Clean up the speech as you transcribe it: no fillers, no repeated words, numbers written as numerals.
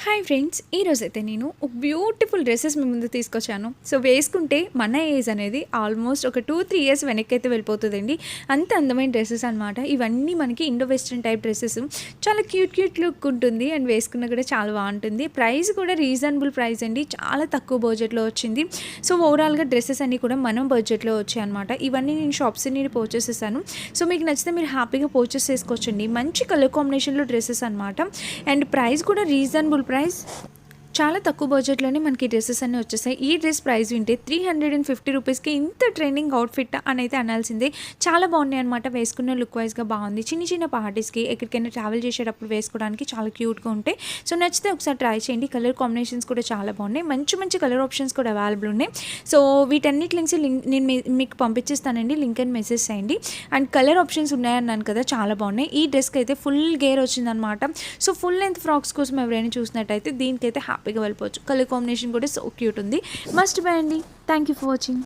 Hi friends, ఈరోజైతే నేను ఒక బ్యూటిఫుల్ డ్రెస్సెస్ మీ ముందు తీసుకొచ్చాను. సో వేసుకుంటే మన ఏజ్ అనేది ఆల్మోస్ట్ ఒక 2-3 ఇయర్స్ వెనక్కి అయితే వెళ్ళిపోతుందండి. అంత అందమైన డ్రెస్సెస్ అనమాట. ఇవన్నీ మనకి ఇండో వెస్ట్రన్ టైప్ డ్రెస్సెస్. చాలా క్యూట్ లుక్ ఉంటుంది అండ్ వేసుకున్న కూడా చాలా బాగుంటుంది. ప్రైస్ కూడా రీజనబుల్ ప్రైస్ అండి, చాలా తక్కువ బడ్జెట్లో వచ్చింది. సో ఓవరాల్గా డ్రెస్సెస్ అన్నీ కూడా మనం బడ్జెట్లో వచ్చాయి అనమాట. ఇవన్నీ నేను షాప్స్ నేను పర్చేస్ చేశాను. సో మీకు నచ్చితే మీరు హ్యాపీగా పర్చేస్ చేసుకోవచ్చండి. మంచి కలర్ కాంబినేషన్లో డ్రెస్సెస్ అనమాట. అండ్ ప్రైస్ కూడా రీజనబుల్ ప్రైస్, చాలా తక్కువ బడ్జెట్లోనే మనకి డ్రెస్సెస్ అన్నీ వచ్చేసాయి. ఈ డ్రెస్ ప్రైస్ వింటే 350 రూపీస్కి ఇంత ట్రెండింగ్ అవుట్ఫిట్ అని అయితే అనాల్సిందే. చాలా బాగున్నాయి అనమాట. వేసుకున్న లుక్ వైజ్గా బాగుంది. చిన్న పార్టీస్కి ఎక్కడికైనా ట్రావెల్ చేసేటప్పుడు వేసుకోవడానికి చాలా క్యూట్గా ఉంటాయి. సో నచ్చితే ఒకసారి ట్రై చేయండి. కలర్ కాంబినేషన్స్ కూడా చాలా బాగున్నాయి. మంచి కలర్ ఆప్షన్స్ కూడా అవైలబుల్ ఉన్నాయి. సో వీటన్నిటి లింక్స్ నేను మీకు పంపించేస్తానండి. లింక్ అని మెసేజ్ చేయండి. అండ్ కలర్ ఆప్షన్స్ ఉన్నాయన్నాను కదా, చాలా బాగున్నాయి. ఈ డ్రెస్కి అయితే ఫుల్ గేర్ వచ్చిందనమాట. సో ఫుల్ లెంత్ ఫ్రాక్స్ కోసం ఎవరైనా చూసినట్టయితే దీనికైతే హ్యాపీగా వెళ్ళిపోవచ్చు. కలర్ కాంబినేషన్ కూడా సో క్యూట్ ఉంది. మస్ట్ బై అండి. Thank you for watching.